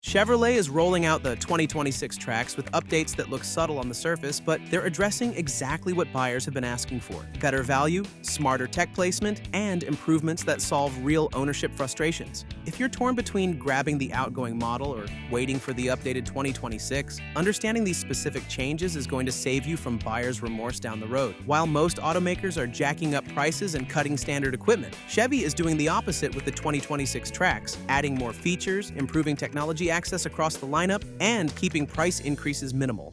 Chevrolet is rolling out the 2026 Trax with updates that look subtle on the surface, but they're addressing exactly what buyers have been asking for: better value, smarter tech placement, and improvements that solve real ownership frustrations. If you're torn between grabbing the outgoing model or waiting for the updated 2026, understanding these specific changes is going to save you from buyer's remorse down the road. While most automakers are jacking up prices and cutting standard equipment, Chevy is doing the opposite with the 2026 Trax, adding more features, improving technology access across the lineup, and keeping price increases minimal.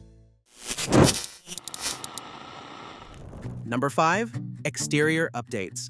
Number 5. Exterior updates.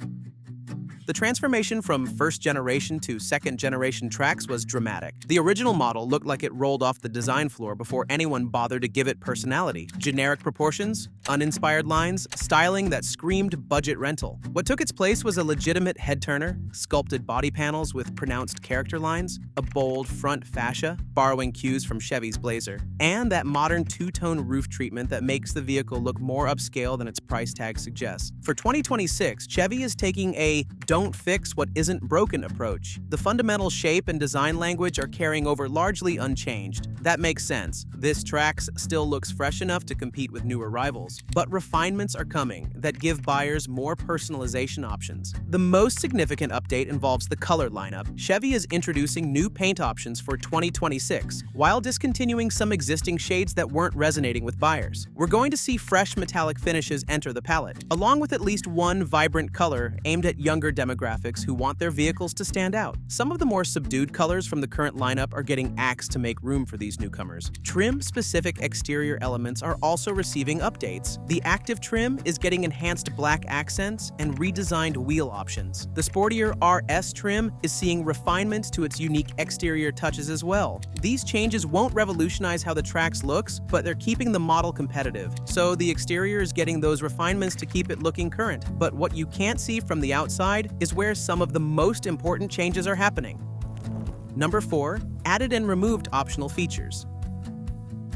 The transformation from first-generation to second-generation Trax was dramatic. The original model looked like it rolled off the design floor before anyone bothered to give it personality. Generic proportions, uninspired lines, styling that screamed budget rental. What took its place was a legitimate head-turner, sculpted body panels with pronounced character lines, a bold front fascia, borrowing cues from Chevy's Blazer, and that modern two-tone roof treatment that makes the vehicle look more upscale than its price tag suggests. For 2026, Chevy is taking a "don't fix what isn't broken" approach. The fundamental shape and design language are carrying over largely unchanged. That makes sense. This Trax still looks fresh enough to compete with newer rivals. But refinements are coming that give buyers more personalization options. The most significant update involves the color lineup. Chevy is introducing new paint options for 2026, while discontinuing some existing shades that weren't resonating with buyers. We're going to see fresh metallic finishes enter the palette, along with at least one vibrant color aimed at younger demographics who want their vehicles to stand out. Some of the more subdued colors from the current lineup are getting axed to make room for these newcomers. Trim-specific exterior elements are also receiving updates. The active trim is getting enhanced black accents and redesigned wheel options. The sportier RS trim is seeing refinement to its unique exterior touches as well. These changes won't revolutionize how the Trax looks, but they're keeping the model competitive. So the exterior is getting those refinements to keep it looking current. But what you can't see from the outside is where some of the most important changes are happening. Number 4. Added and removed optional features.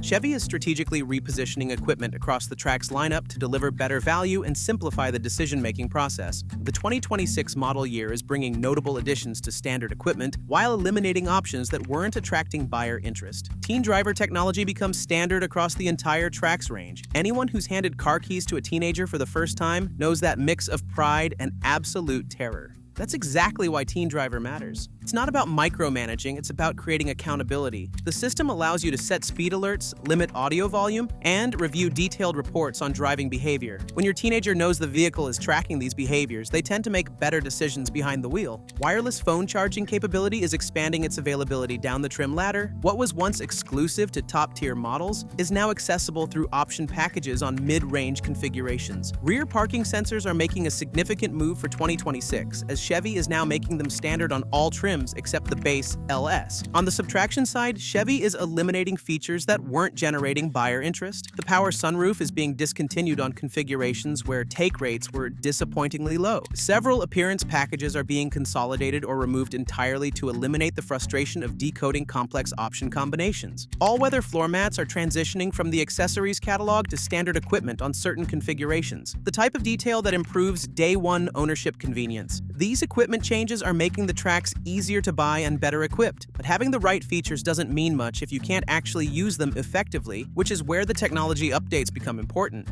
Chevy is strategically repositioning equipment across the Trax lineup to deliver better value and simplify the decision-making process. The 2026 model year is bringing notable additions to standard equipment while eliminating options that weren't attracting buyer interest. Teen driver technology becomes standard across the entire Trax range. Anyone who's handed car keys to a teenager for the first time knows that mix of pride and absolute terror. That's exactly why Teen Driver matters. It's not about micromanaging, it's about creating accountability. The system allows you to set speed alerts, limit audio volume, and review detailed reports on driving behavior. When your teenager knows the vehicle is tracking these behaviors, they tend to make better decisions behind the wheel. Wireless phone charging capability is expanding its availability down the trim ladder. What was once exclusive to top-tier models is now accessible through option packages on mid-range configurations. Rear parking sensors are making a significant move for 2026, as Chevy is now making them standard on all trims except the base LS. On the subtraction side, Chevy is eliminating features that weren't generating buyer interest. The power sunroof is being discontinued on configurations where take rates were disappointingly low. Several appearance packages are being consolidated or removed entirely to eliminate the frustration of decoding complex option combinations. All-weather floor mats are transitioning from the accessories catalog to standard equipment on certain configurations, the type of detail that improves day-one ownership convenience. These equipment changes are making the Trax easier to buy and better equipped, but having the right features doesn't mean much if you can't actually use them effectively, which is where the technology updates become important.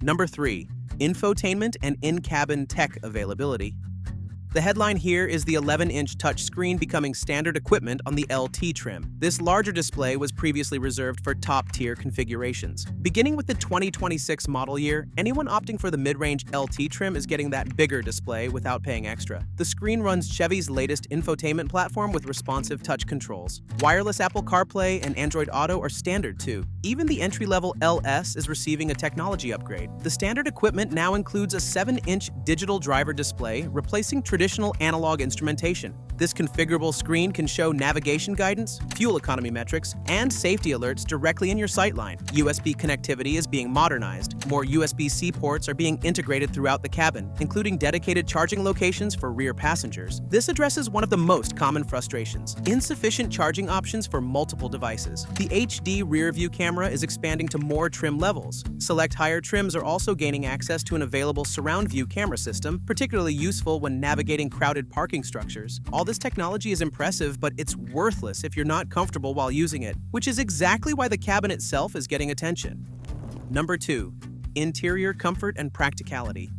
Number 3. Infotainment and in-cabin tech availability. The headline here is the 11-inch touchscreen becoming standard equipment on the LT trim. This larger display was previously reserved for top-tier configurations. Beginning with the 2026 model year, anyone opting for the mid-range LT trim is getting that bigger display without paying extra. The screen runs Chevy's latest infotainment platform with responsive touch controls. Wireless Apple CarPlay and Android Auto are standard too. Even the entry-level LS is receiving a technology upgrade. The standard equipment now includes a 7-inch digital driver display, replacing traditional analog instrumentation. This configurable screen can show navigation guidance, fuel economy metrics, and safety alerts directly in your sightline. USB connectivity is being modernized. More USB-C ports are being integrated throughout the cabin, including dedicated charging locations for rear passengers. This addresses one of the most common frustrations: insufficient charging options for multiple devices. The HD rear-view camera is expanding to more trim levels. Select higher trims are also gaining access to an available surround view camera system, particularly useful when navigating navigating crowded parking structures. All this technology is impressive, but it's worthless if you're not comfortable while using it, which is exactly why the cabin itself is getting attention. Number 2. Interior comfort and practicality.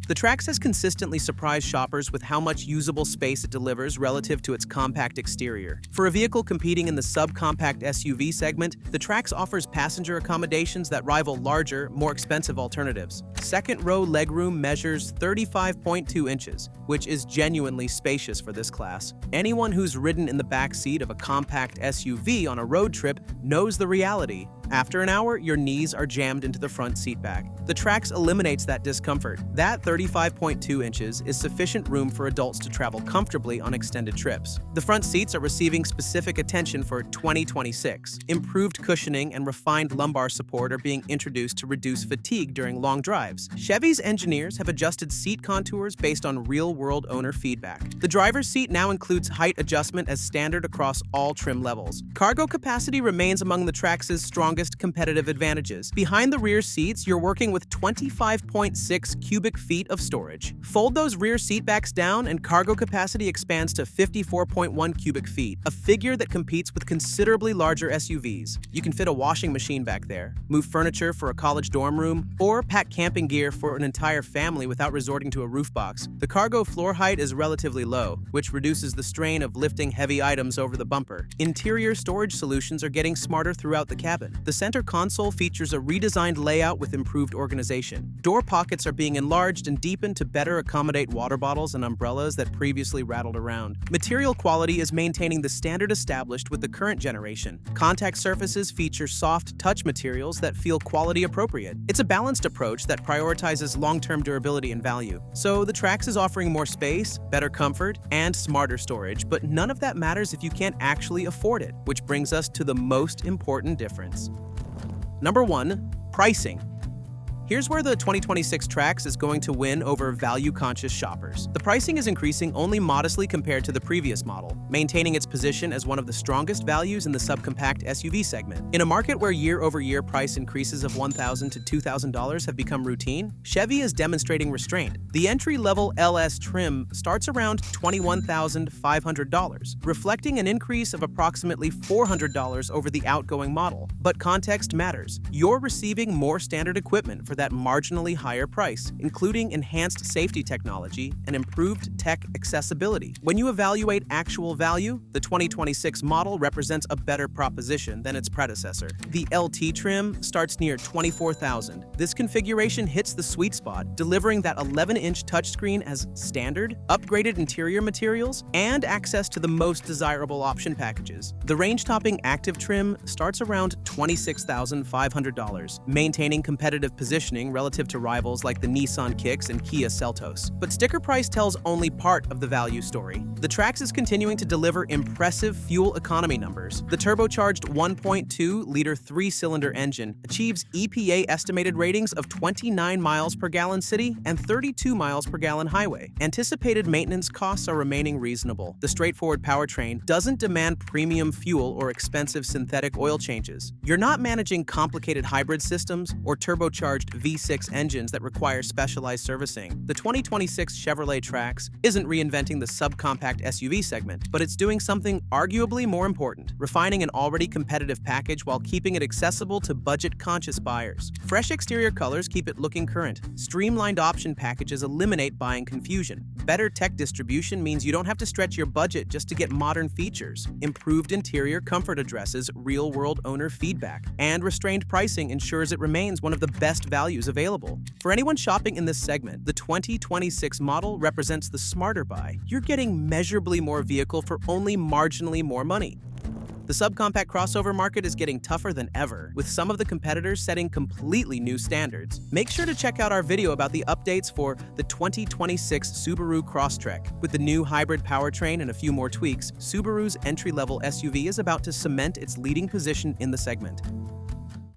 The Trax has consistently surprised shoppers with how much usable space it delivers relative to its compact exterior. For a vehicle competing in the subcompact SUV segment, the Trax offers passenger accommodations that rival larger, more expensive alternatives. Second-row legroom measures 35.2 inches, which is genuinely spacious for this class. Anyone who's ridden in the back seat of a compact SUV on a road trip knows the reality. After an hour, your knees are jammed into the front seat back. The Trax eliminates that discomfort. That 35.2 inches is sufficient room for adults to travel comfortably on extended trips. The front seats are receiving specific attention for 2026. Improved cushioning and refined lumbar support are being introduced to reduce fatigue during long drives. Chevy's engineers have adjusted seat contours based on real-world owner feedback. The driver's seat now includes height adjustment as standard across all trim levels. Cargo capacity remains among the Trax's strongest competitive advantages. Behind the rear seats, you're working with 25.6 cubic feet of storage. Fold those rear seat backs down and cargo capacity expands to 54.1 cubic feet, a figure that competes with considerably larger SUVs. You can fit a washing machine back there, move furniture for a college dorm room, or pack camping gear for an entire family without resorting to a roof box. The cargo floor height is relatively low, which reduces the strain of lifting heavy items over the bumper. Interior storage solutions are getting smarter throughout the cabin. The center console features a redesigned layout with improved organization. Door pockets are being enlarged and deepened to better accommodate water bottles and umbrellas that previously rattled around. Material quality is maintaining the standard established with the current generation. Contact surfaces feature soft touch materials that feel quality appropriate. It's a balanced approach that prioritizes long-term durability and value. So the Trax is offering more space, better comfort, and smarter storage, but none of that matters if you can't actually afford it, which brings us to the most important difference. Number 1. Pricing. Here's where the 2026 Trax is going to win over value-conscious shoppers. The pricing is increasing only modestly compared to the previous model, maintaining its position as one of the strongest values in the subcompact SUV segment. In a market where year-over-year price increases of $1,000 to $2,000 have become routine, Chevy is demonstrating restraint. The entry-level LS trim starts around $21,500, reflecting an increase of approximately $400 over the outgoing model. But context matters. You're receiving more standard equipment for that marginally higher price, including enhanced safety technology and improved tech accessibility. When you evaluate actual value, the 2026 model represents a better proposition than its predecessor. The LT trim starts near $24,000. This configuration hits the sweet spot, delivering that 11-inch touchscreen as standard, upgraded interior materials, and access to the most desirable option packages. The range-topping active trim starts around $26,500, maintaining competitive positioning relative to rivals like the Nissan Kicks and Kia Seltos. But sticker price tells only part of the value story. The Trax is continuing to deliver impressive fuel economy numbers. The turbocharged 1.2-liter 3-cylinder engine achieves EPA estimated ratings of 29 miles per gallon city and 32 miles per gallon highway. Anticipated maintenance costs are remaining reasonable. The straightforward powertrain doesn't demand premium fuel or expensive synthetic oil changes. You're not managing complicated hybrid systems or turbocharged V6 engines that require specialized servicing. The 2026 Chevrolet Trax isn't reinventing the subcompact SUV segment, but it's doing something arguably more important, refining an already competitive package while keeping it accessible to budget-conscious buyers. Fresh exterior colors keep it looking current. Streamlined option packages eliminate buying confusion. Better tech distribution means you don't have to stretch your budget just to get modern features. Improved interior comfort addresses real-world owner feedback, and restrained pricing ensures it remains one of the best values available. For anyone shopping in this segment, the 2026 model represents the smarter buy. You're getting measurably more vehicle for only marginally more money. The subcompact crossover market is getting tougher than ever, with some of the competitors setting completely new standards. Make sure to check out our video about the updates for the 2026 Subaru Crosstrek. With the new hybrid powertrain and a few more tweaks, Subaru's entry-level SUV is about to cement its leading position in the segment.